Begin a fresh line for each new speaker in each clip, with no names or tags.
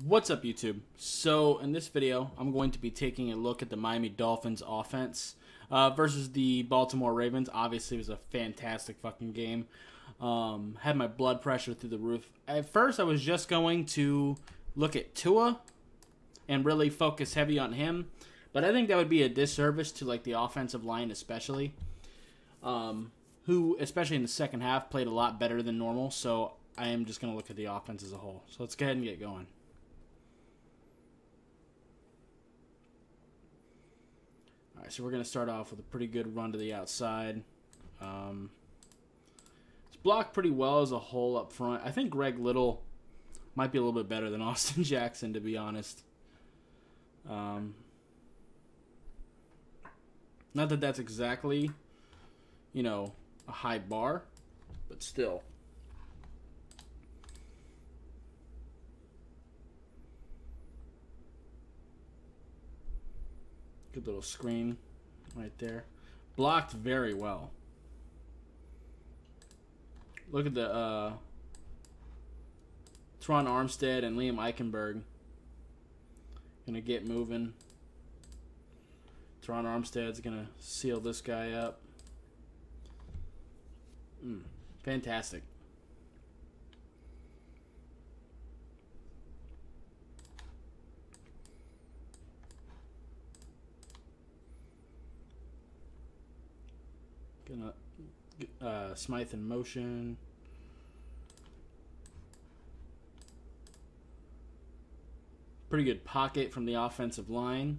What's up, YouTube? So in this video, I'm going to be taking a look at the Miami Dolphins offense versus the Baltimore Ravens. Obviously, it was a fantastic fucking game. Had my blood pressure through the roof. At first, I was just going to look at Tua and really focus heavy on him, but I think that would be a disservice to like the offensive line, especially, who, especially in the second half, played a lot better than normal. So I am just going to look at the offense as a whole. So let's go ahead and get going. Alright, so we're going to start off with a pretty good run to the outside. It's blocked pretty well as a whole up front. I think Greg Little might be a little bit better than Austin Jackson, to be honest. Not that that's exactly, you know, a high bar, but still. Good little screen right there. Blocked very well. Look at the Teron Armstead and Liam Eichenberg. Gonna get moving. Teron Armstead's gonna seal this guy up. Fantastic. Gonna Smythe in motion. Pretty good pocket from the offensive line.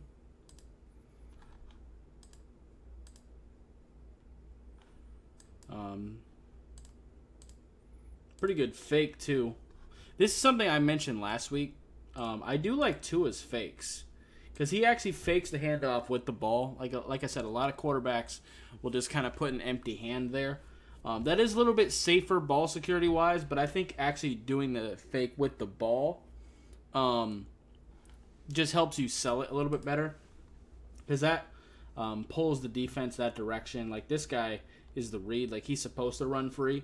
Pretty good fake too. This is something I mentioned last week. I do like Tua's fakes, because he actually fakes the handoff with the ball. Like I said, a lot of quarterbacks will just kind of put an empty hand there. That is a little bit safer ball security-wise, but I think actually doing the fake with the ball just helps you sell it a little bit better, because that pulls the defense that direction. Like, this guy is the read. Like, he's supposed to run free,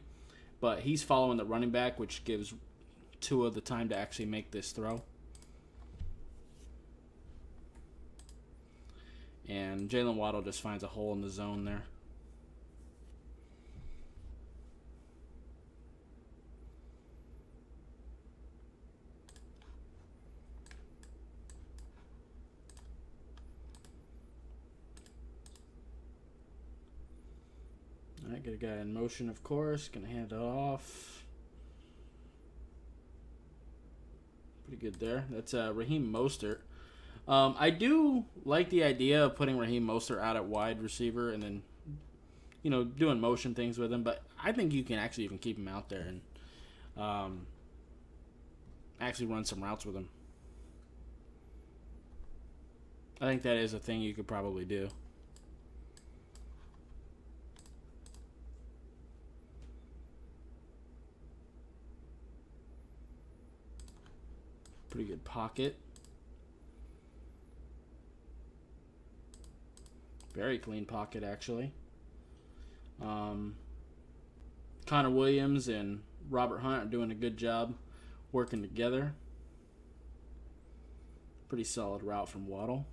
but he's following the running back, which gives Tua the time to actually make this throw. And Jalen Waddle just finds a hole in the zone there. All right, get a guy in motion, of course. Gonna hand it off. Pretty good there. That's Raheem Mostert. I do like the idea of putting Raheem Mostert out at wide receiver and then, you know, doing motion things with him. But I think you can actually even keep him out there and actually run some routes with him. I think that is a thing you could probably do. Pretty good pocket. Very clean pocket, actually. Connor Williams and Robert Hunt are doing a good job working together. Pretty solid route from Waddle.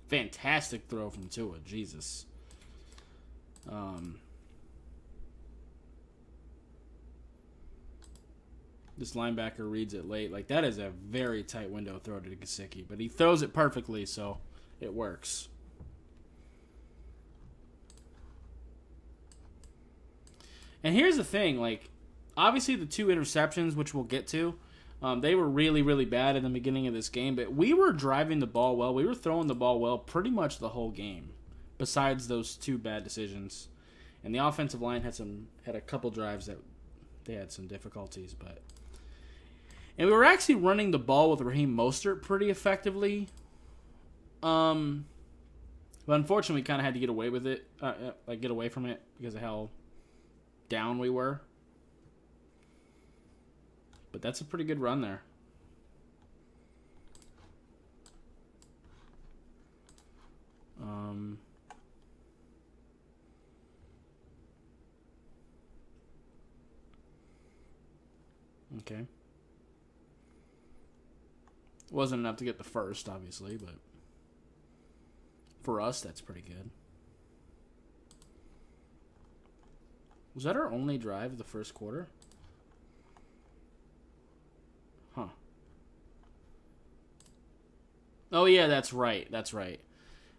Fantastic throw from Tua. Jesus. This linebacker reads it late. Like, that is a very tight window throw to Gesicki, but he throws it perfectly, so it works. And here's the thing, like, obviously the two interceptions, which we'll get to, they were really, really bad in the beginning of this game, but we were driving the ball well. We were throwing the ball well pretty much the whole game, besides those two bad decisions. And the offensive line had a couple drives that they had some difficulties, but... And we were actually running the ball with Raheem Mostert pretty effectively. But unfortunately, we kind of had to get away with it, get away from it because of how down we were. But that's a pretty good run there. Okay. Wasn't enough to get the first, obviously, but for us, that's pretty good. Was that our only drive of the first quarter? Huh. Oh, yeah, that's right. That's right.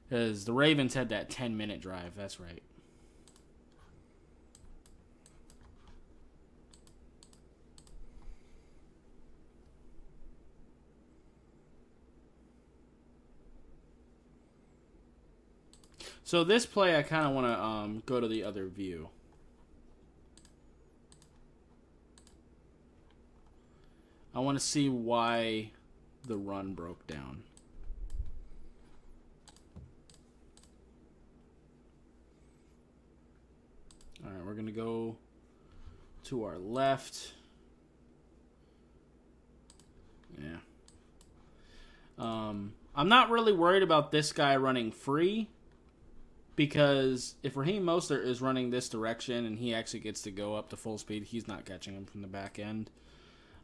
Because the Ravens had that 10-minute drive. That's right. So this play, I kind of want to go to the other view. I want to see why the run broke down. All right, we're going to go to our left. Yeah. I'm not really worried about this guy running free, because if Raheem Mostert is running this direction and he actually gets to go up to full speed, he's not catching him from the back end.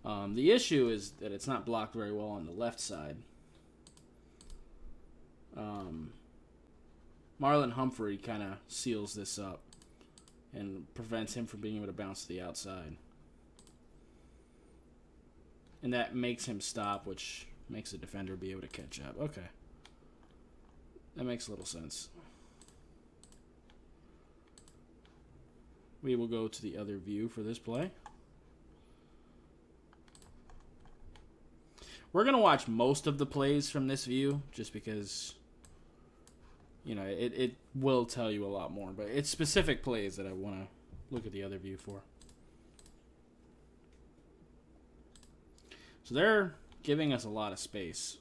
The issue is that it's not blocked very well on the left side. Marlon Humphrey kind of seals this up and prevents him from being able to bounce to the outside. And that makes him stop, which makes the defender be able to catch up. Okay. That makes a little sense. We will go to the other view for this play. We're going to watch most of the plays from this view just because, you know, it will tell you a lot more. But it's specific plays that I want to look at the other view for. So they're giving us a lot of space,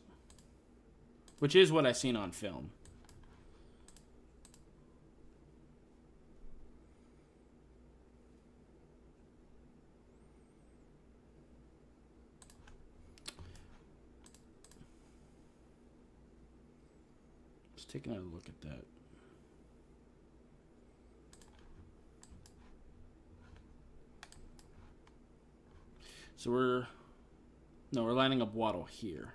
which is what I've seen on film. Taking a look at that. So we're lining up Waddle here.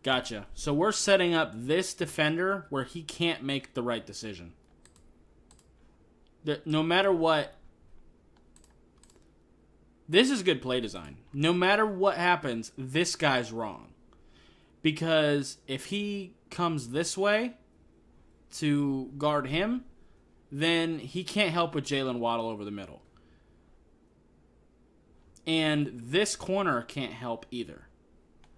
Gotcha. So we're setting up this defender where he can't make the right decision. No matter what, this is good play design. No matter what happens, this guy's wrong. Because if he comes this way to guard him, then he can't help with Jalen Waddle over the middle. And this corner can't help either,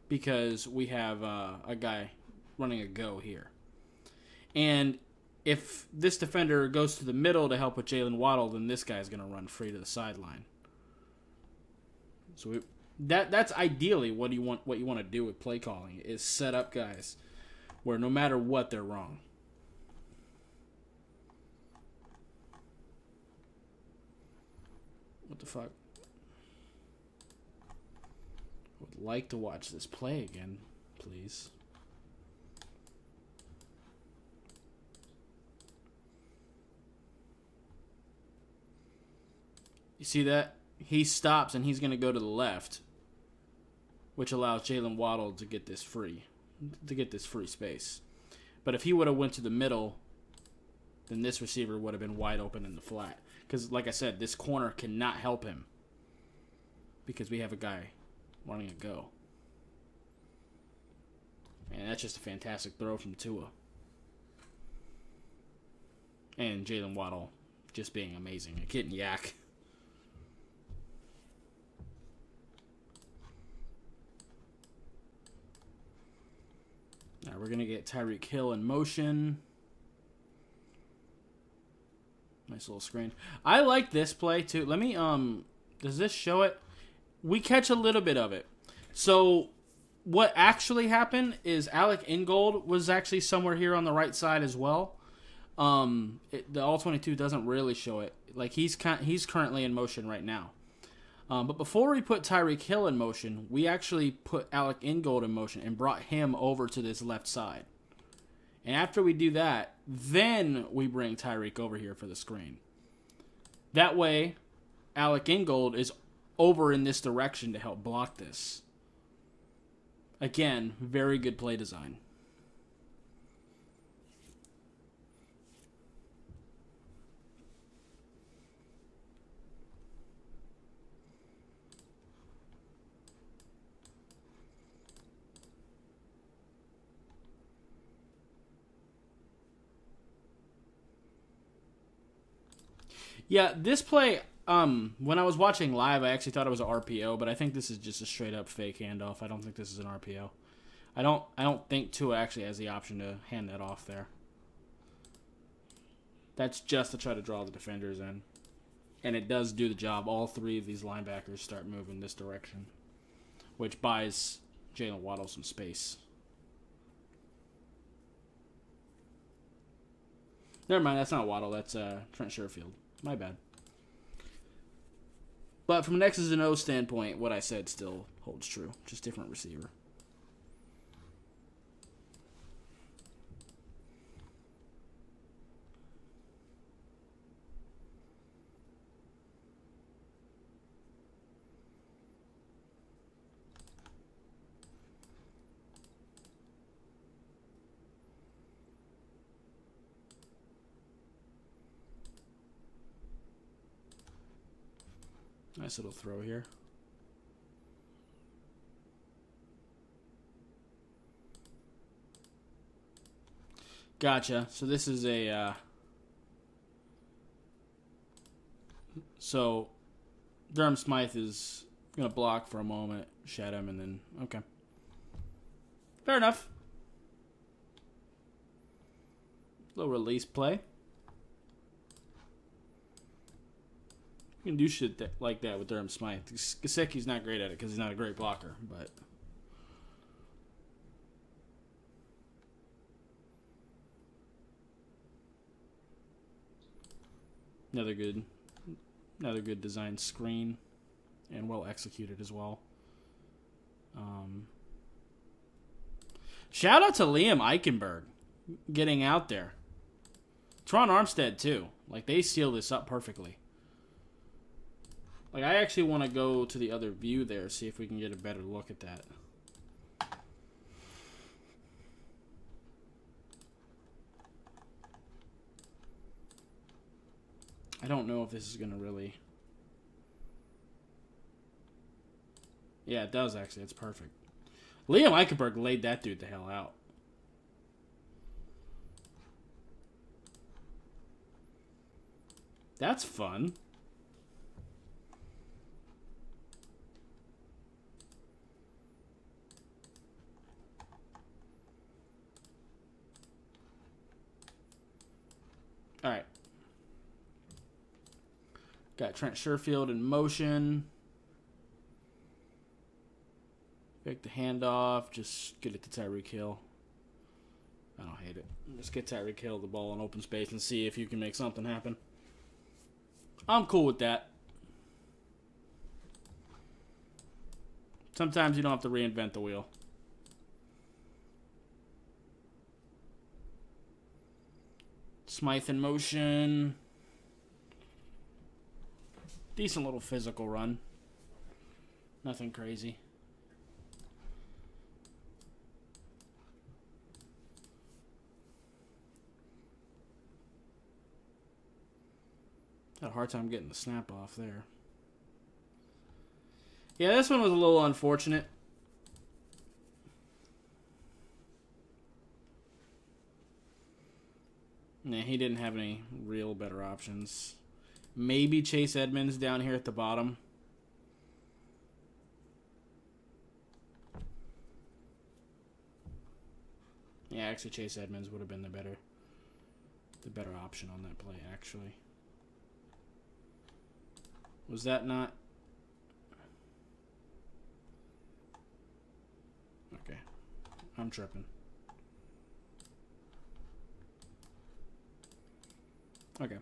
because we have a guy running a go here. And if this defender goes to the middle to help with Jalen Waddle, then this guy's going to run free to the sideline. So that's ideally what you want to do with play calling, is set up guys where no matter what, they're wrong. What the fuck? I would like to watch this play again, please. You see that? He stops and he's going to go to the left, which allows Jalen Waddle to get this free space. But if he would have went to the middle, then this receiver would have been wide open in the flat. Because, like I said, this corner cannot help him because we have a guy running a go. And that's just a fantastic throw from Tua. And Jalen Waddle just being amazing. Getting yak. Now we're going to get Tyreek Hill in motion. Nice little screen. I like this play too. Let me, does this show it? We catch a little bit of it. So what actually happened is Alec Ingold was actually somewhere here on the right side as well. The all-22 doesn't really show it. Like he's currently in motion right now. But before we put Tyreek Hill in motion, we actually put Alec Ingold in motion and brought him over to this left side. And after we do that, then we bring Tyreek over here for the screen. That way, Alec Ingold is over in this direction to help block this. Again, very good play design. Yeah, this play, when I was watching live, I actually thought it was an RPO, but I think this is just a straight up fake handoff. I don't think this is an RPO. I don't think Tua actually has the option to hand that off there. That's just to try to draw the defenders in. And it does do the job. All three of these linebackers start moving this direction, which buys Jalen Waddle some space. Never mind, that's not Waddle. That's Trent Sherfield. My bad. But from an X's and O's standpoint, what I said still holds true. Just different receiver. Nice little throw here. Gotcha. So this is a... So Durham Smythe is going to block for a moment, shed him, and then... Okay. Fair enough. Little release play. You can do shit like that with Durham Smythe. Gesicki's not great at it because he's not a great blocker, but... Another good designed screen, and well executed as well. Shout out to Liam Eichenberg getting out there. Tron Armstead too. Like they seal this up perfectly. Like I actually want to go to the other view there, see if we can get a better look at that. I don't know if this is going to really... Yeah, it does actually. It's perfect. Liam Eichenberg laid that dude the hell out. That's fun. All right. Got Trent Sherfield in motion. Pick the handoff. Just get it to Tyreek Hill. I don't hate it. Just get Tyreek Hill the ball in open space and see if you can make something happen. I'm cool with that. Sometimes you don't have to reinvent the wheel. Smythe in motion. Decent little physical run. Nothing crazy. Had a hard time getting the snap off there. Yeah, this one was a little unfortunate. Nah, he didn't have any real better options. Maybe Chase Edmonds down here at the bottom. Yeah, actually Chase Edmonds would have been the better option on that play, actually. Was that not? Okay. I'm tripping. Okay.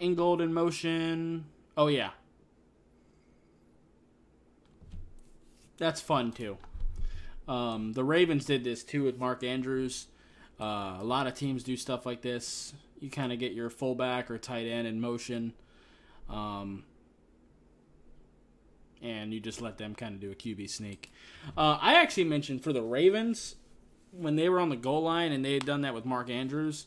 Ingold in motion. Oh, yeah. That's fun, too. The Ravens did this, too, with Mark Andrews. A lot of teams do stuff like this. You kind of get your fullback or tight end in motion. And you just let them kind of do a QB sneak. I actually mentioned for the Ravens, when they were on the goal line and they had done that with Mark Andrews,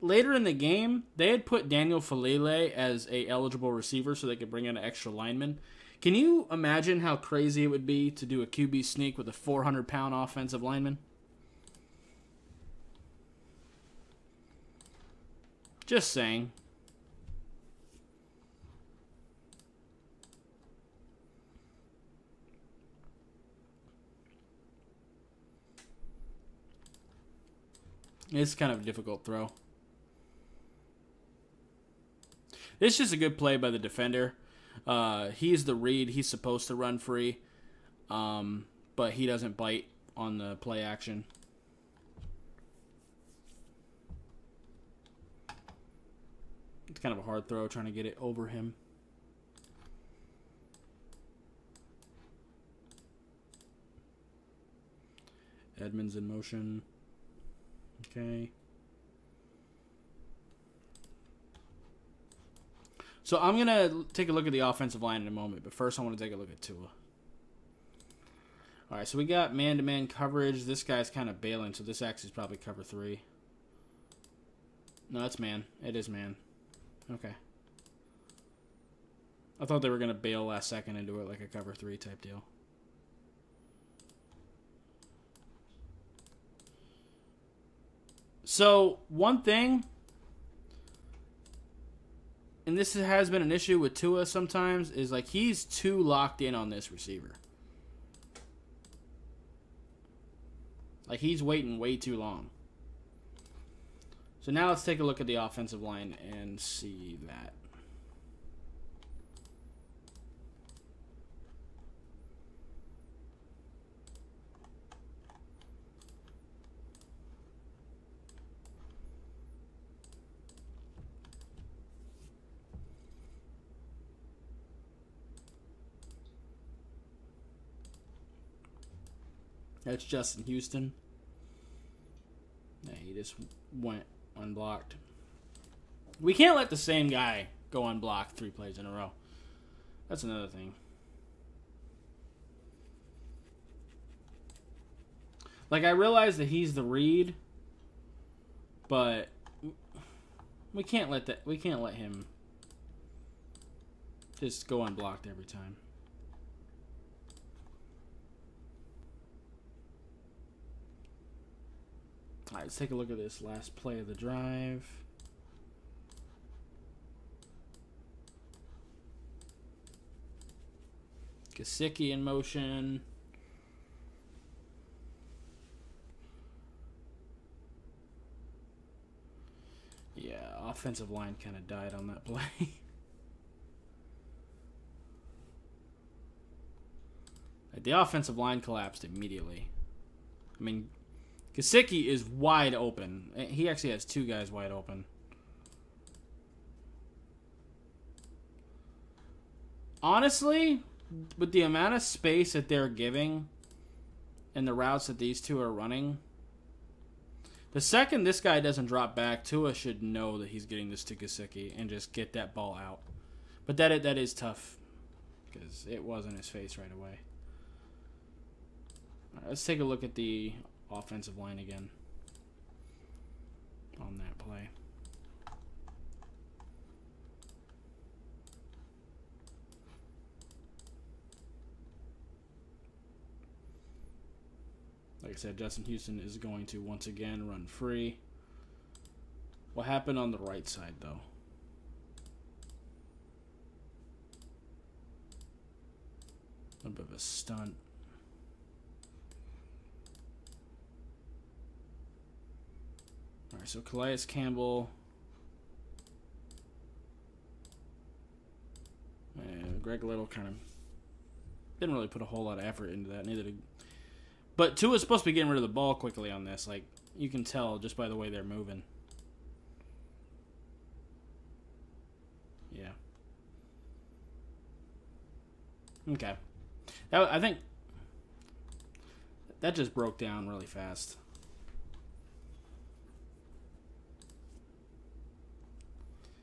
later in the game, they had put Daniel Falele as a eligible receiver so they could bring in an extra lineman. Can you imagine how crazy it would be to do a QB sneak with a 400-pound offensive lineman? Just saying. It's kind of a difficult throw. It's just a good play by the defender. He's the read. He's supposed to run free, but he doesn't bite on the play action. It's kind of a hard throw trying to get it over him. Edmonds in motion. Okay. So I'm going to take a look at the offensive line in a moment, but first I want to take a look at Tua. All right, so we got man-to-man coverage. This guy's kind of bailing, so this actually is probably cover 3. No, it's man. It is man. Okay. I thought they were going to bail last second and do it like a cover 3 type deal. So, one thing, and this has been an issue with Tua sometimes, is like he's too locked in on this receiver. Like he's waiting way too long. So now let's take a look at the offensive line and see that. That's Justin Houston. Yeah, he just went unblocked. We can't let the same guy go unblocked 3 plays in a row. That's another thing. Like, I realize that he's the read, but we can't let him just go unblocked every time. All right, let's take a look at this last play of the drive. Gesicki in motion. Yeah, offensive line kind of died on that play. The offensive line collapsed immediately. I mean, Gesicki is wide open. He actually has 2 guys wide open. Honestly, with the amount of space that they're giving and the routes that these two are running, the second this guy doesn't drop back, Tua should know that he's getting this to Gesicki and just get that ball out. But that is tough because it was in his face right away. All right, let's take a look at the offensive line again on that play. Like I said, Justin Houston is going to once again run free. What happened on the right side, though? A little bit of a stunt. All right, so Calais Campbell. And Greg Little kind of didn't really put a whole lot of effort into that. Neither did. But Tua's supposed to be getting rid of the ball quickly on this. Like, you can tell just by the way they're moving. Yeah. Okay. I think that just broke down really fast.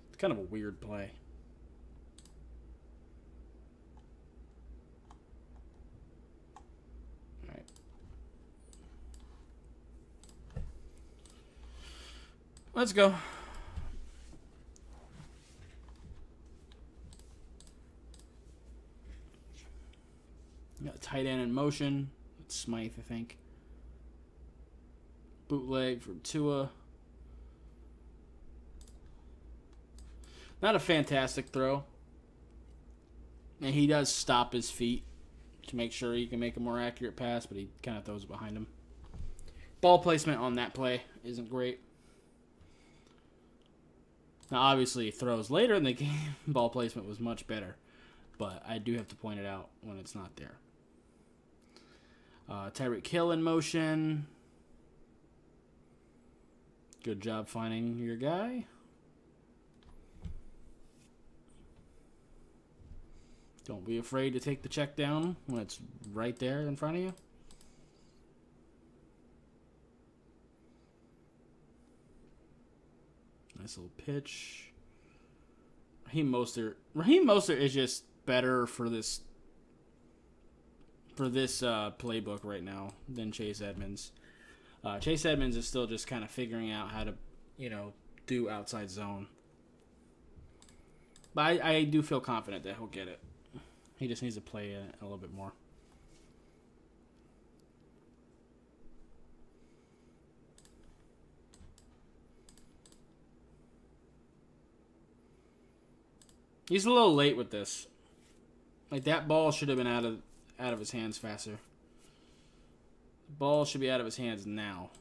It's kind of a weird play. All right. Let's go. Got a tight end in motion. It's Smythe, I think. Bootleg from Tua. Not a fantastic throw. And he does stop his feet to make sure he can make a more accurate pass, but he kind of throws it behind him. Ball placement on that play isn't great. Now, obviously, throws later in the game, ball placement was much better. But I do have to point it out when it's not there. Tyreek Hill in motion. Good job finding your guy. Don't be afraid to take the check down when it's right there in front of you. Nice little pitch. Raheem Mostert is just better for this playbook right now than Chase Edmonds. Chase Edmonds is still just kind of figuring out how to, do outside zone. But I do feel confident that he'll get it. He just needs to play it a little bit more. He's a little late with this. Like, that ball should have been out of his hands faster. The ball should be out of his hands now.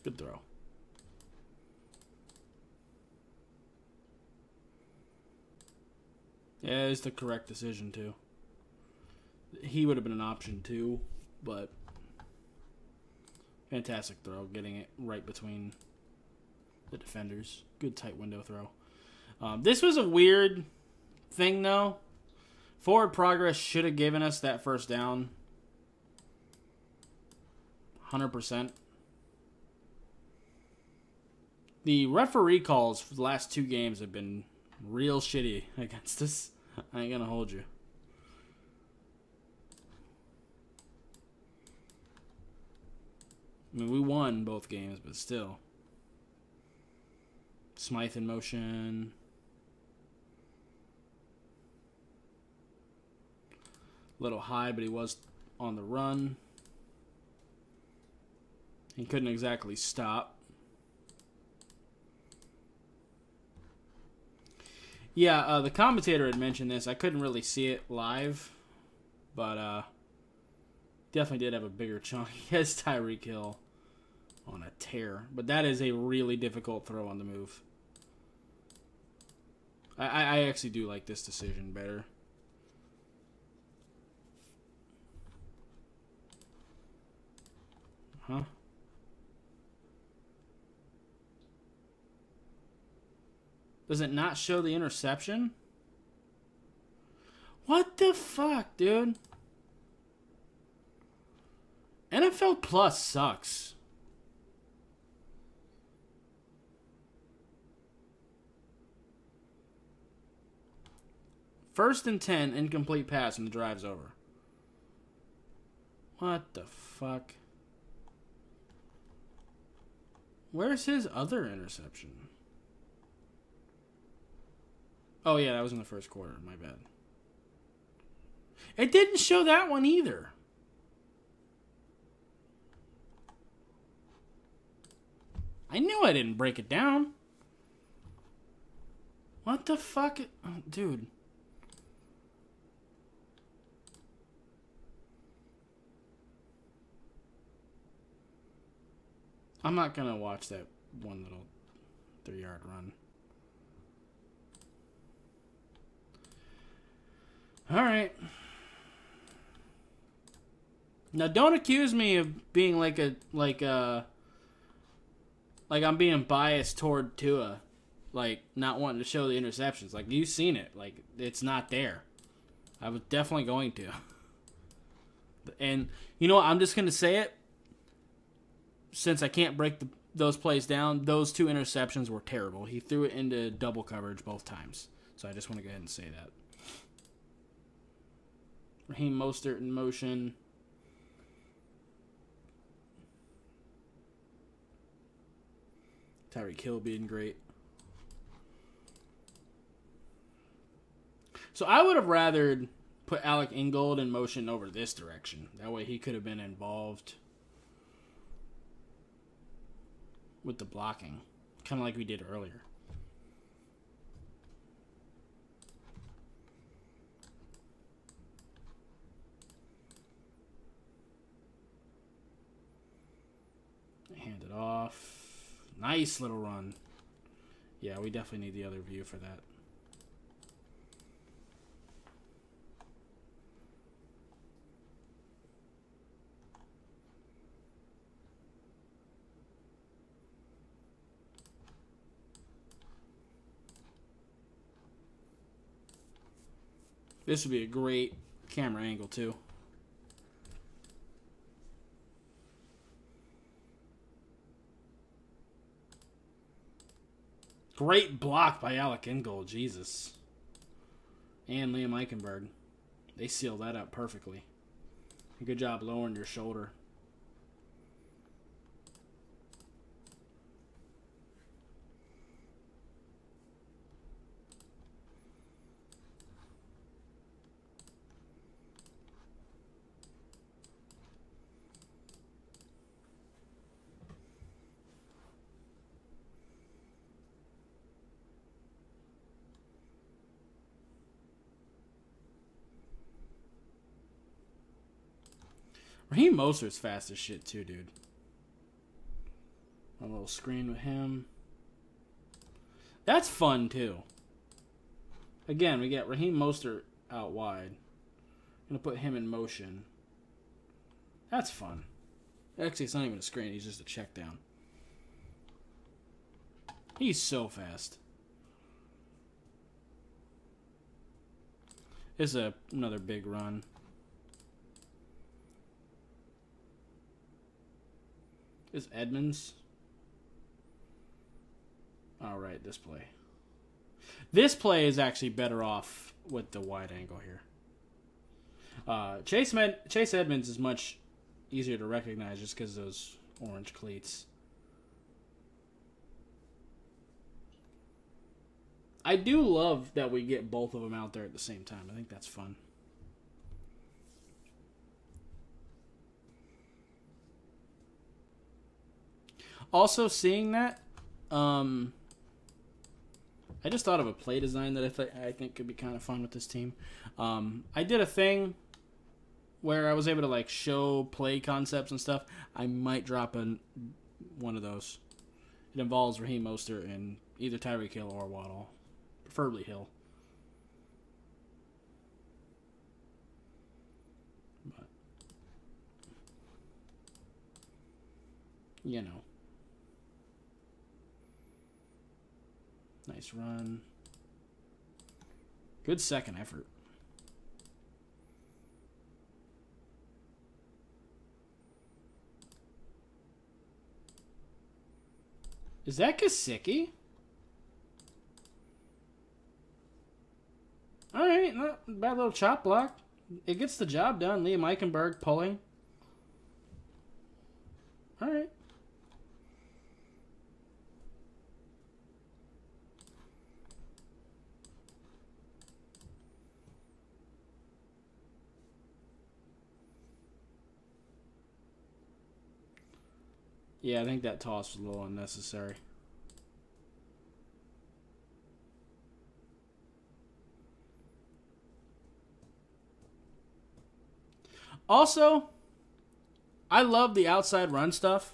Good throw. Yeah, it's the correct decision, too. He would have been an option, too, but fantastic throw, getting it right between the defenders. Good tight window throw. This was a weird thing, though. Forward progress should have given us that first down. 100%. The referee calls for the last two games have been real shitty against us. I ain't gonna hold you. I mean, we won both games, but still. Smythe in motion. Little high, but he was on the run. He couldn't exactly stop. Yeah, the commentator had mentioned this. I couldn't really see it live, but definitely did have a bigger chunk. He has Tyreek Hill on a tear, but that is a really difficult throw on the move. I actually do like this decision better. Huh? Does it not show the interception? What the fuck, dude? NFL Plus sucks. First and 10, incomplete pass, and the drive's over. What the fuck? Where's his other interception? Oh, yeah, that was in the first quarter. My bad. It didn't show that one either. I knew I didn't break it down. What the fuck? Oh, dude. I'm not going to watch that one little 3-yard run. All right. Now, don't accuse me of being like I'm being biased toward Tua, like not wanting to show the interceptions. Like, you've seen it. Like, it's not there. I was definitely going to. And you know what? I'm just going to say it. Since I can't break those plays down, those 2 interceptions were terrible. He threw it into double coverage both times. So I just want to go ahead and say that. Raheem Mostert in motion. Tyreek Hill being great. So I would have rather put Alec Ingold in motion over this direction. That way he could have been involved with the blocking, kind of like we did earlier. Hand it off. Nice little run. Yeah, we definitely need the other view for that. This would be a great camera angle, too. Great block by Alec Ingold, Jesus. And Liam Eichenberg. They sealed that up perfectly. Good job lowering your shoulder. Raheem Mostert's fast as shit too, dude. A little screen with him. That's fun too. Again, we get Raheem Mostert out wide. I'm going to put him in motion. That's fun. Actually, it's not even a screen. He's just a check down. He's so fast. This is another big run. Is Edmonds? All right, this play. This play is actually better off with the wide angle here. Chase Edmonds is much easier to recognize just because of those orange cleats. I do love that we get both of them out there at the same time. I think that's fun. Also, seeing that, I just thought of a play design that I think could be kind of fun with this team. I did a thing where I was able to like show play concepts and stuff. I might drop one of those. It involves Raheem Mostert and either Tyreek Hill or Waddle, preferably Hill. But you know. Nice run. Good second effort. Is that Gesicki? Alright, not a bad little chop block. It gets the job done. Liam Eichenberg pulling. Alright. Yeah, I think that toss was a little unnecessary. Also, I love the outside run stuff,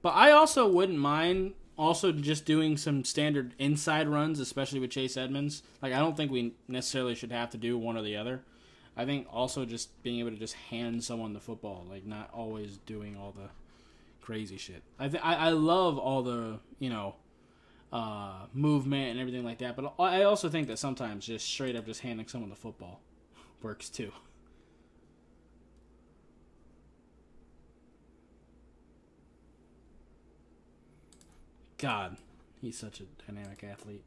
But I also wouldn't mind also just doing some standard inside runs, especially with Chase Edmonds. Like, I don't think we necessarily should have to do one or the other. I think also just being able to just hand someone the football, like not always doing all the crazy shit. I love all the, movement and everything like that, but I also think that sometimes just straight up just handing someone the football works too. God, he's such a dynamic athlete.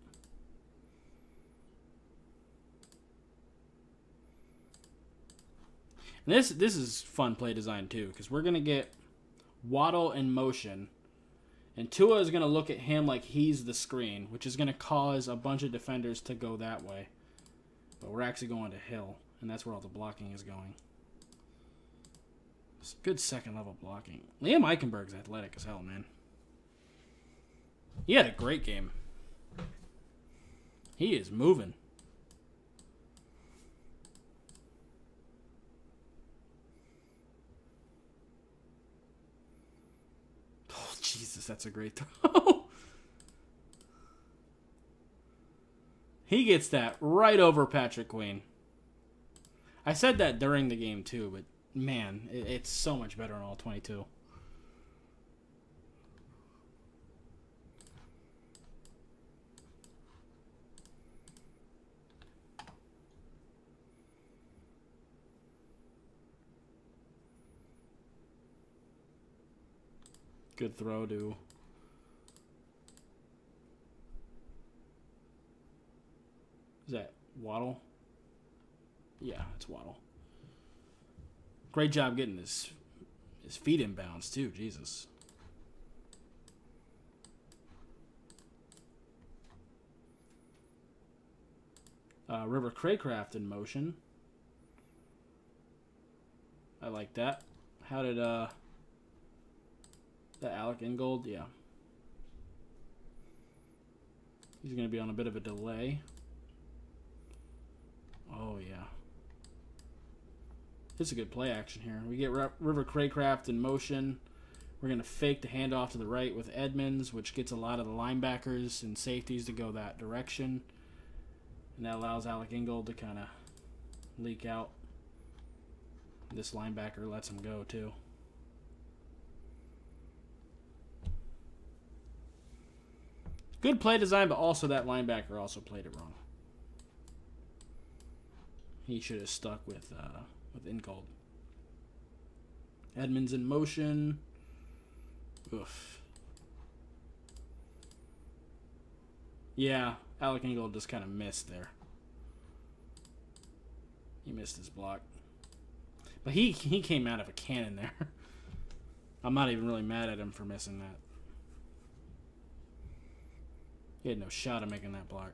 And this is fun play design too, because we're gonna get Waddle in motion, and Tua is gonna look at him like he's the screen, which is gonna cause a bunch of defenders to go that way. But we're actually going to Hill, and that's where all the blocking is going. It's good second level blocking. Liam Eichenberg's athletic as hell, man. He had a great game. He is moving. Oh, Jesus, that's a great throw. He gets that right over Patrick Queen. I said that during the game too, but man, it's so much better on all 22. Good throw to... Is that Waddle? Yeah, it's Waddle. Great job getting his feet in bounds, too. Jesus. River Craycraft in motion. I like that. How did... That Alec Ingold, yeah. He's going to be on a bit of a delay. Oh, yeah. This is a good play action here. We get River Craycraft in motion. We're going to fake the handoff to the right with Edmonds, which gets a lot of the linebackers and safeties to go that direction. And that allows Alec Ingold to kind of leak out. This linebacker lets him go, too. Good play design, but also that linebacker also played it wrong. He should have stuck with Ingold. Edmonds in motion. Oof. Yeah, Alec Ingold just kind of missed there. He missed his block. But he came out of a cannon there. I'm not even really mad at him for missing that. He had no shot of making that block.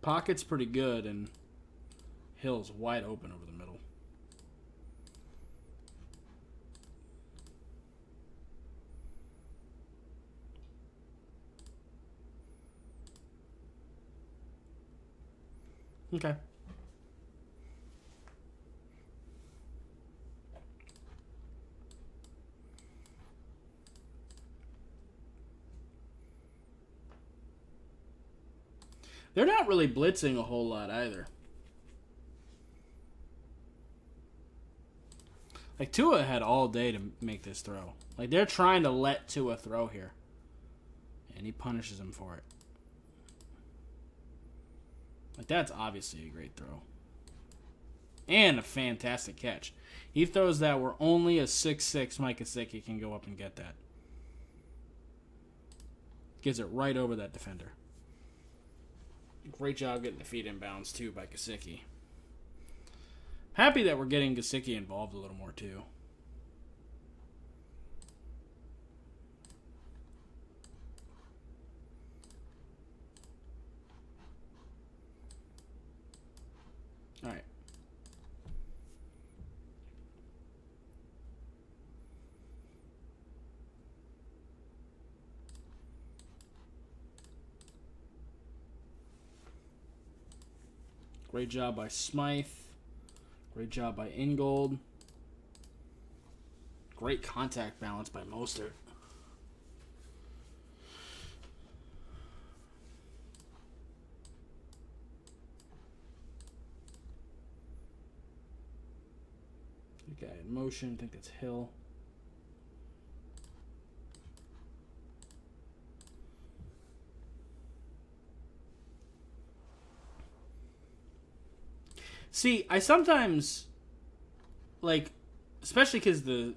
Pocket's pretty good, and Hill's wide open over the middle. Okay. They're not really blitzing a whole lot either. Like, Tua had all day to make this throw. Like, they're trying to let Tua throw here. And he punishes him for it. Like, that's obviously a great throw. And a fantastic catch. He throws that where only a 6'6" Mike Gesicki can go up and get that. Gives it right over that defender. Great job getting the feet in bounds, too, by Gesicki. Happy that we're getting Gesicki involved a little more, too. All right. Great job by Smythe. Great job by Ingold. Great contact balance by Mostert. Guy in motion. I think that's Hill. See, I sometimes, like, especially because the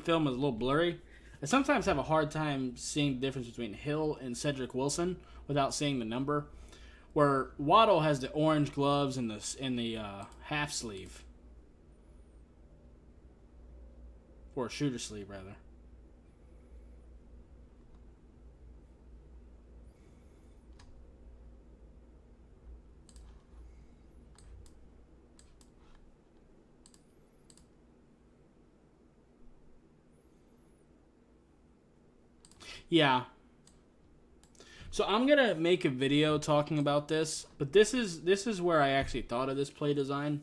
film is a little blurry, I sometimes have a hard time seeing the difference between Hill and Cedric Wilson without seeing the number. Where Waddle has the orange gloves and the half sleeve. Or shooter sleeve, rather. Yeah. So I'm gonna make a video talking about this, but this is where I actually thought of this play design.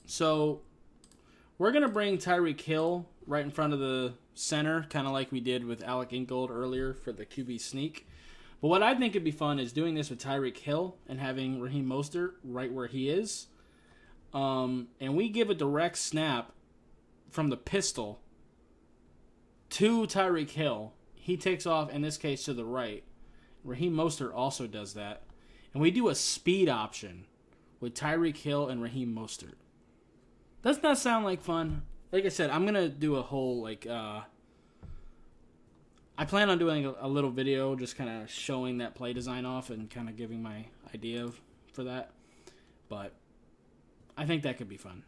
So we're gonna bring Tyreek Hill right in front of the center, kind of like we did with Alec Ingold earlier for the QB sneak. But what I think would be fun is doing this with Tyreek Hill and having Raheem Mostert right where he is, and we give a direct snap from the pistol to Tyreek Hill. He takes off, in this case, to the right. Raheem Mostert also does that. And we do a speed option with Tyreek Hill and Raheem Mostert. Doesn't that sound like fun? Like I said, I'm going to do a whole, I plan on doing a little video just kind of showing that play design off and kind of giving my idea for that. But I think that could be fun.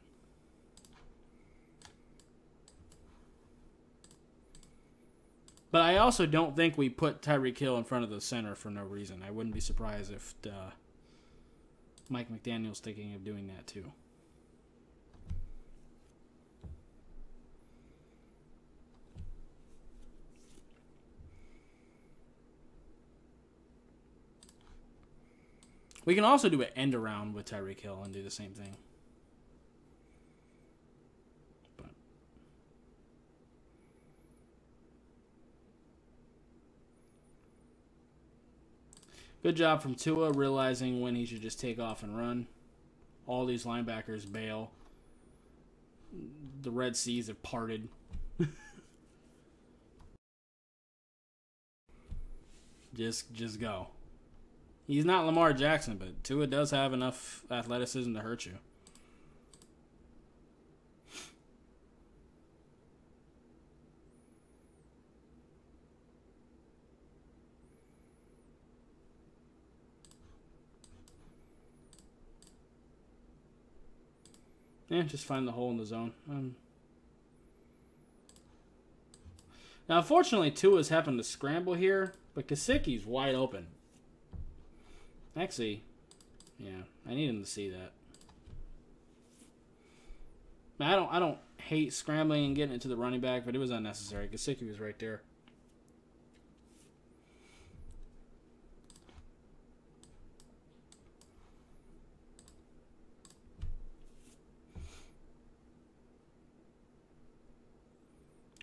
But I also don't think we put Tyreek Hill in front of the center for no reason. I wouldn't be surprised if Mike McDaniel's thinking of doing that too. We can also do an end around with Tyreek Hill and do the same thing. Good job from Tua, realizing when he should just take off and run. All these linebackers bail. The Red Seas have parted. Just go. He's not Lamar Jackson, but Tua does have enough athleticism to hurt you. Yeah, just find the hole in the zone. Now, unfortunately, Tua's happened to scramble here, but Gesicki's wide open. Actually, yeah, I need him to see that. Now, I don't hate scrambling and getting it to the running back, but it was unnecessary. Gesicki was right there.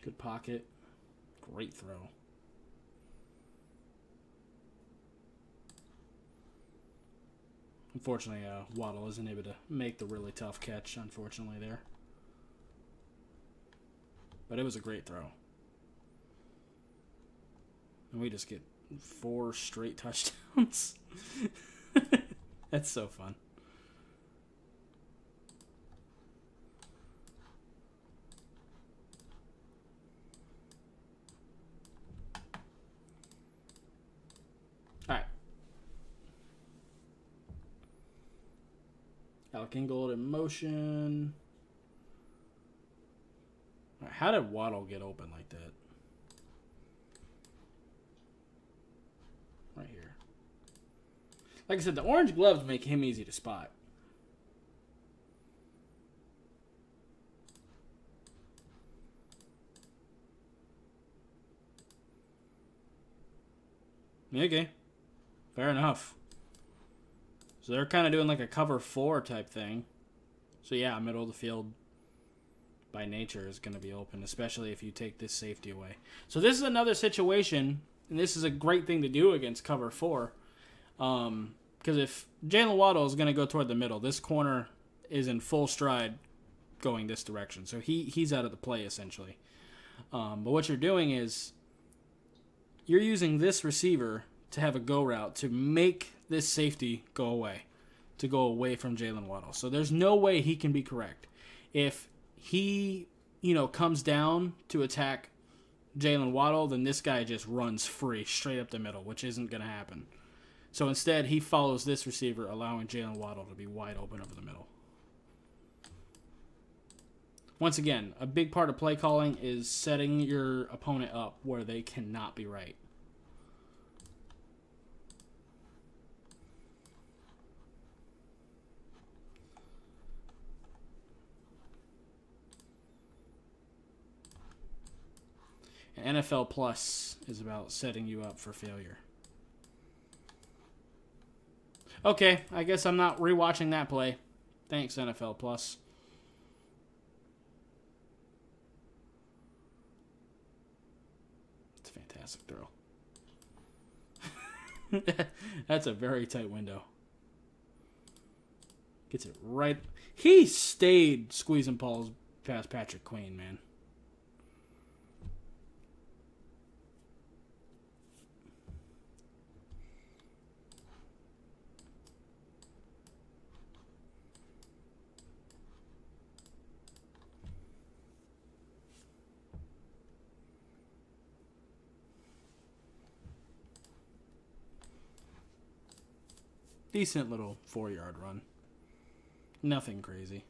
Good pocket. Great throw. Unfortunately, Waddle isn't able to make the really tough catch, unfortunately, there. But it was a great throw. And we just get 4 straight touchdowns. That's so fun. Alec Ingold in motion. Right, how did Waddle get open like that? Right here. Like I said, the orange gloves make him easy to spot. Okay. Fair enough. So they're kind of doing like a cover 4 type thing. So yeah, middle of the field by nature is going to be open, especially if you take this safety away. So this is another situation, and this is a great thing to do against cover 4. Because if Jalen Waddle is going to go toward the middle, this corner is in full stride going this direction. So he's out of the play, essentially. But what you're doing is you're using this receiver to have a go route to make this safety go away, to go away from Jalen Waddle. So there's no way he can be correct. If he, comes down to attack Jalen Waddle, then this guy just runs free straight up the middle, which isn't going to happen. So instead, he follows this receiver, allowing Jalen Waddle to be wide open over the middle. Once again, a big part of play calling is setting your opponent up where they cannot be right. And NFL Plus is about setting you up for failure. Okay, I guess I'm not rewatching that play. Thanks, NFL Plus. It's a fantastic throw. That's a very tight window. Gets it right. He stayed squeezing balls past Patrick Queen, man. Decent little 4-yard run. Nothing crazy.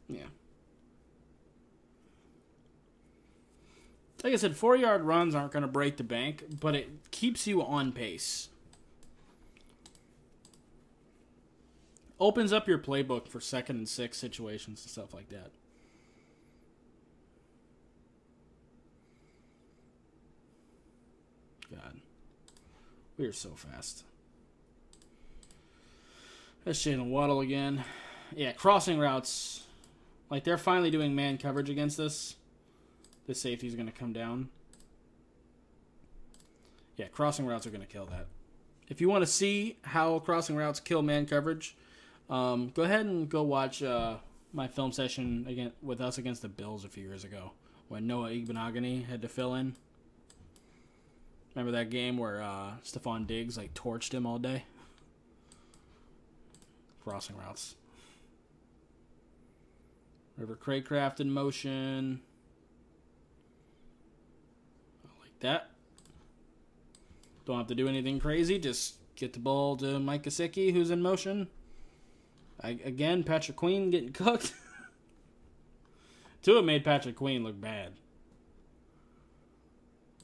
Yeah. Like I said, 4-yard runs aren't going to break the bank, but it keeps you on pace. Opens up your playbook for 2nd and 6 situations and stuff like that. God. We are so fast. That's Jalen Waddle again. Yeah, crossing routes. Like, they're finally doing man coverage against us. This safety's going to come down. Yeah, crossing routes are going to kill that. If you want to see how crossing routes kill man coverage, go ahead and go watch my film session with us against the Bills a few years ago when Noah Igbenogany had to fill in. Remember that game where Stephon Diggs torched him all day? Crossing routes. River Craycraft in motion. I like that. Don't have to do anything crazy. Just get the ball to Mike Gesicki, who's in motion. Again, Patrick Queen getting cooked. Tua made Patrick Queen look bad.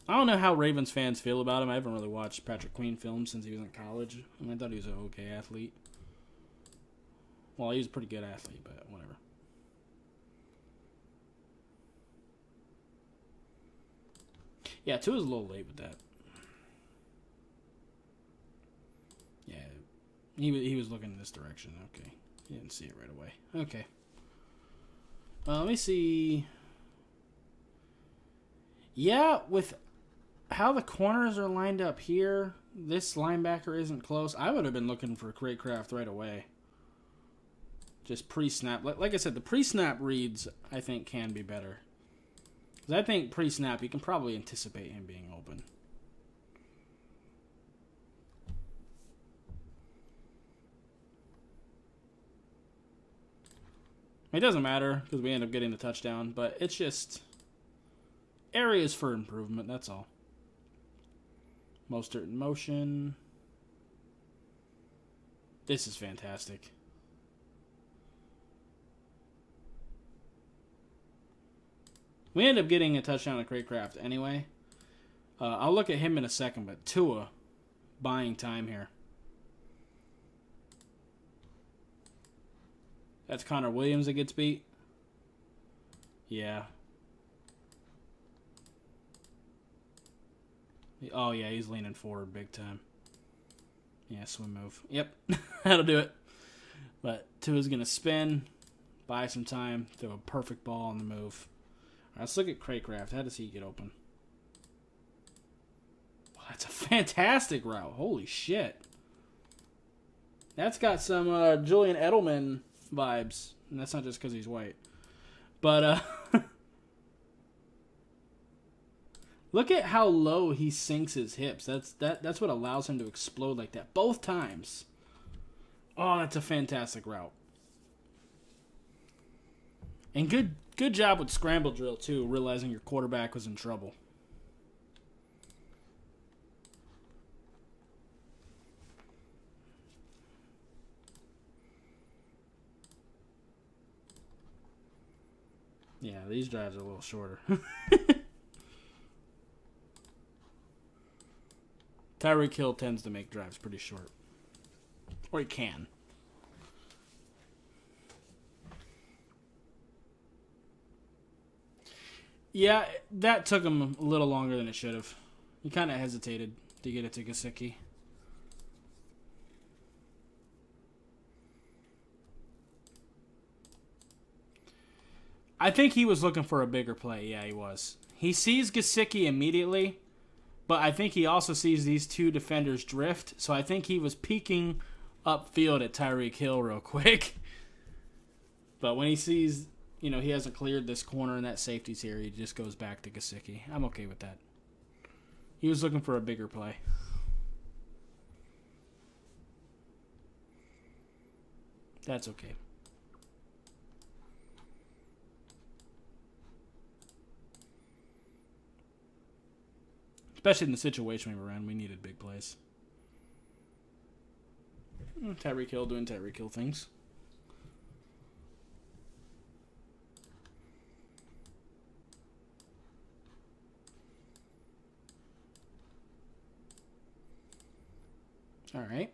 I don't know how Ravens fans feel about him. I haven't really watched Patrick Queen films since he was in college. I thought he was an okay athlete. Well, he was a pretty good athlete, but whatever. Yeah, Tua's a little late with that. Yeah, he was looking in this direction. Okay, he didn't see it right away. Okay. Let me see. Yeah, with how the corners are lined up here, this linebacker isn't close. I would have been looking for Craycraft right away. Just pre-snap. Like I said, the pre-snap reads, I think, can be better. Because I think pre-snap, you can probably anticipate him being open. It doesn't matter because we end up getting the touchdown, but it's just areas for improvement, that's all. Mostert in motion. This is fantastic. We end up getting a touchdown to Craycraft anyway. I'll look at him in a second, but Tua buying time here. That's Connor Williams that gets beat. Yeah. Oh, yeah, he's leaning forward big time. Yeah, swim move. Yep, that'll do it. But Tua's going to spin, buy some time, throw a perfect ball on the move. All right, let's look at Craycraft. How does he get open? Wow, that's a fantastic route. Holy shit. That's got some Julian Edelman vibes. And that's not just because he's white. But, look at how low he sinks his hips. That's what allows him to explode like that. Both times. Oh, that's a fantastic route. And good job with scramble drill, too, realizing your quarterback was in trouble. Yeah, these drives are a little shorter. Tyreek Hill tends to make drives pretty short. Or he can. Yeah, that took him a little longer than it should have. He kind of hesitated to get it to Gesicki. I think he was looking for a bigger play. Yeah, he was. He sees Gesicki immediately, but I think he also sees these two defenders drift. So I think he was peeking upfield at Tyreek Hill real quick. But when he sees, you know, he hasn't cleared this corner and that safety's here, he just goes back to Gesicki. I'm okay with that. He was looking for a bigger play. That's okay. Especially in the situation we were in, we needed big plays. Tyreek Hill doing Tyreek Hill things. All right.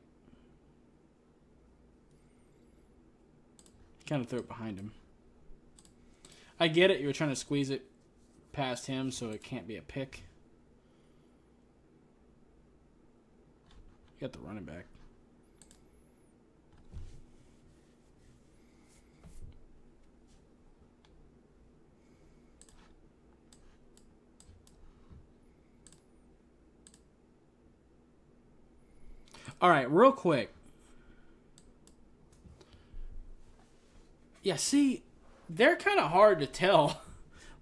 Kind of threw it behind him. I get it. You were trying to squeeze it past him so it can't be a pick. You got the running back. All right, real quick. Yeah, see, they're kind of hard to tell.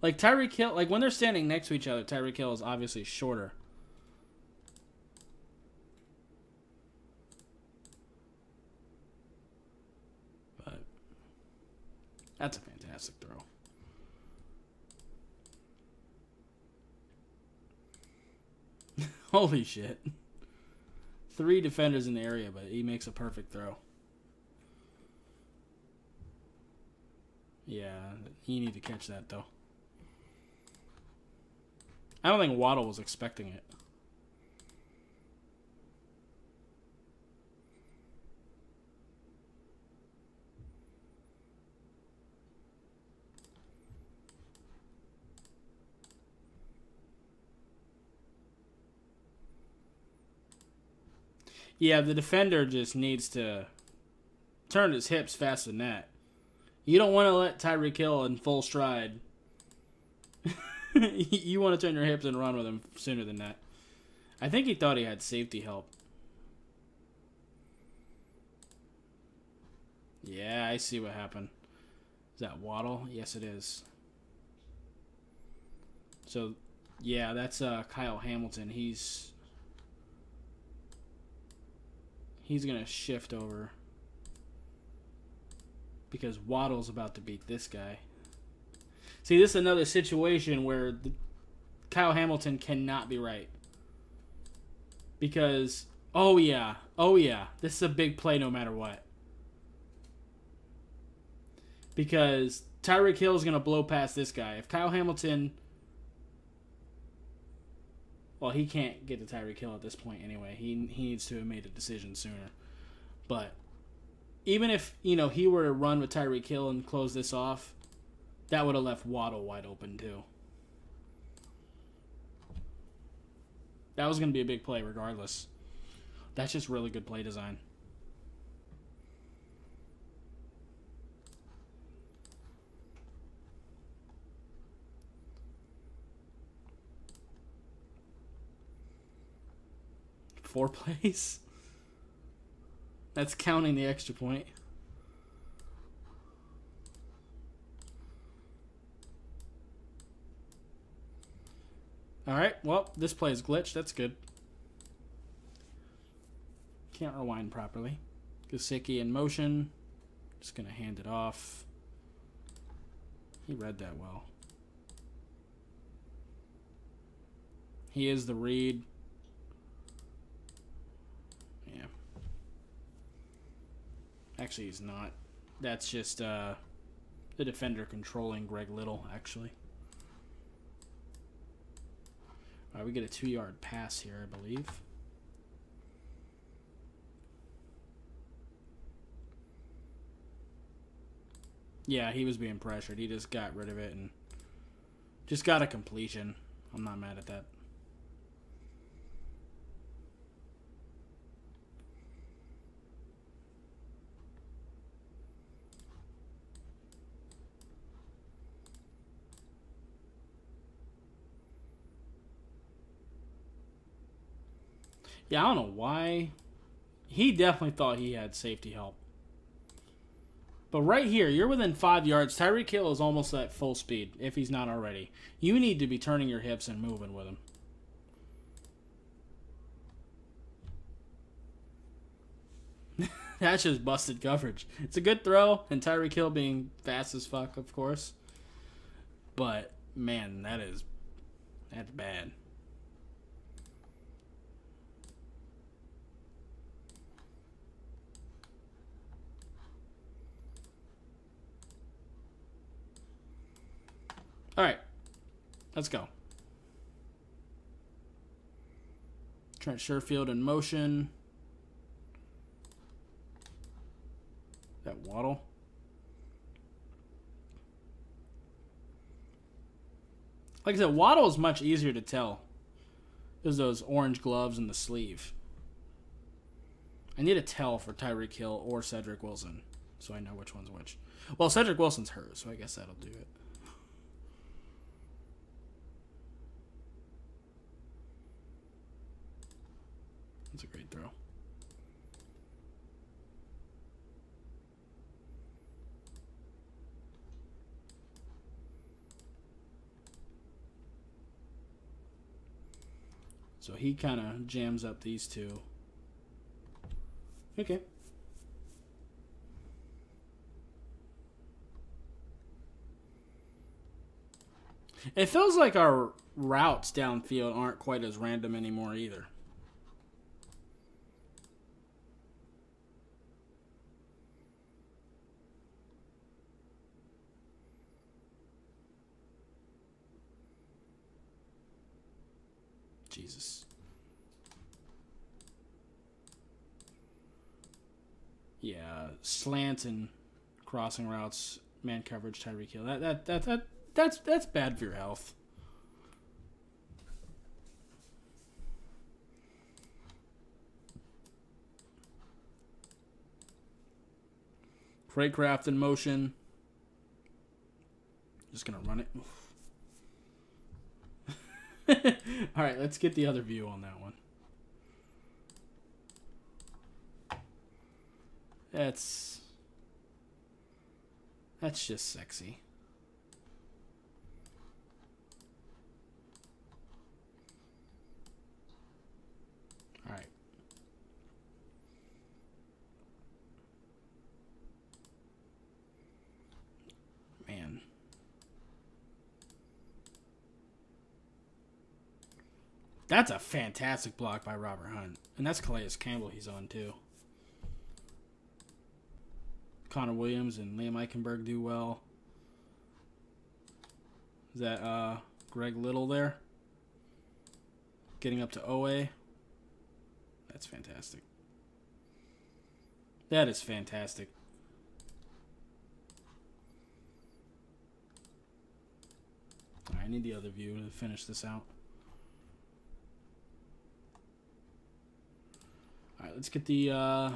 Like Tyreek Hill, like when they're standing next to each other, Tyreek Hill is obviously shorter. But that's a fantastic throw. Holy shit. 3 defenders in the area, but he makes a perfect throw. Yeah, you need to catch that, though. I don't think Waddle was expecting it. Yeah, the defender just needs to turn his hips faster than that. You don't want to let Tyreek Hill in full stride. You want to turn your hips and run with him sooner than that. I think he thought he had safety help. Yeah, I see what happened. Is that Waddle? Yes, it is. So, yeah, that's Kyle Hamilton. He's going to shift over because Waddle's about to beat this guy. See, this is another situation where Kyle Hamilton cannot be right. Because, oh yeah, this is a big play no matter what. Because Tyreek Hill is going to blow past this guy. If Kyle Hamilton... Well, he can't get to Tyreek Hill at this point anyway. He needs to have made a decision sooner. But even if, he were to run with Tyreek Hill and close this off, that would have left Waddle wide open too. That was going to be a big play regardless. That's just really good play design. Four plays? That's counting the extra point. Alright, well, this play is glitched. That's good. Can't rewind properly. Gesicki in motion. Just going to hand it off. He read that well. He is the read. Yeah. Actually, he's not. That's just the defender controlling Greg Little, actually. All right, we get a 2-yard pass here, I believe. Yeah, he was being pressured. He just got rid of it and just got a completion. I'm not mad at that. Yeah, I don't know why. He definitely thought he had safety help. But right here, you're within 5 yards. Tyreek Hill is almost at full speed, if he's not already. You need to be turning your hips and moving with him. That's just busted coverage. It's a good throw, and Tyreek Hill being fast as fuck, of course. But, man, that's bad. All right, let's go. Trent Sherfield in motion. That Waddle. Like I said, Waddle is much easier to tell. There's those orange gloves in the sleeve. I need a tell for Tyreek Hill or Cedric Wilson, so I know which one's which. Well, Cedric Wilson's hurt, so I guess that'll do it. That's a great throw. So he kind of jams up these two. Okay. It feels like our routes downfield aren't quite as random anymore either. Jesus. Yeah, slant and crossing routes, man coverage, Tyreek Hill. That's bad for your health. Craycraft in motion. Just gonna run it. All right, let's get the other view on that one. That's just sexy. All right. Man. That's a fantastic block by Robert Hunt. And that's Calais Campbell he's on, too. Connor Williams and Liam Eichenberg do well. Is that Greg Little there? getting up to OA. That's fantastic. That is fantastic. All right, I need the other view to finish this out. All right, let's get the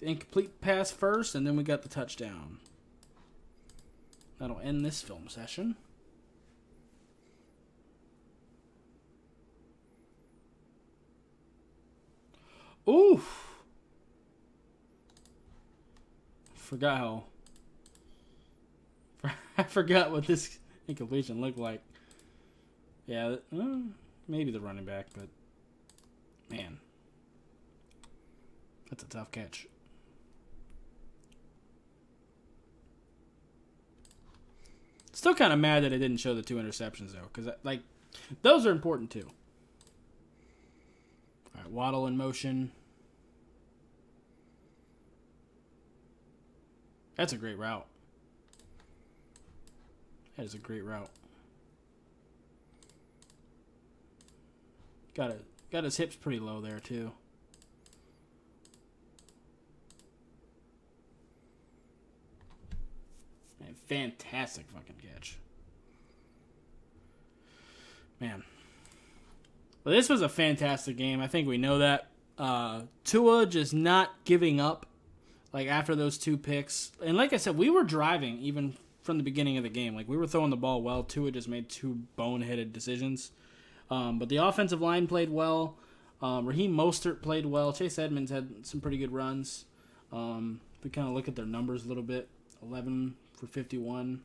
incomplete pass first, and then we got the touchdown. That'll end this film session. Oof. Forgot how. I forgot what this incompletion looked like. Yeah, maybe the running back, but man, that's a tough catch. Still kind of mad that it didn't show the 2 interceptions though, because like those are important too. All right, Waddle in motion. That's a great route. That is a great route. Got his hips pretty low there too. Man, fantastic fucking catch. Man. Well, this was a fantastic game. I think we know that. Tua just not giving up. Like, after those 2 picks. And like I said, we were driving even from the beginning of the game. Like, we were throwing the ball well. Tua just made 2 boneheaded decisions. But the offensive line played well. Raheem Mostert played well. Chase Edmonds had some pretty good runs. We kind of look at their numbers a little bit. 11 for 51.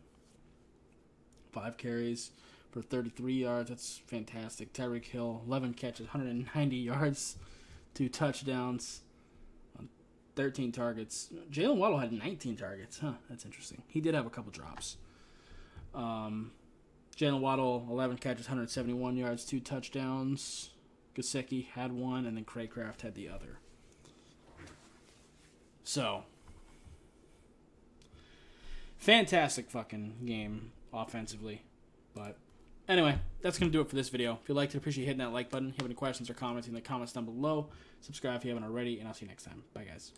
5 carries for 33 yards. That's fantastic. Tyreek Hill, 11 catches, 190 yards, 2 touchdowns. 13 targets. Jalen Waddle had 19 targets. Huh, that's interesting. He did have a couple drops. Jalen Waddle, 11 catches, 171 yards, 2 touchdowns. Gesicki had 1, and then Craycraft had the other. So, fantastic fucking game offensively. But anyway, that's going to do it for this video. If you liked it, appreciate hitting that like button. If you have any questions or comments in the comments down below, subscribe if you haven't already, and I'll see you next time. Bye, guys.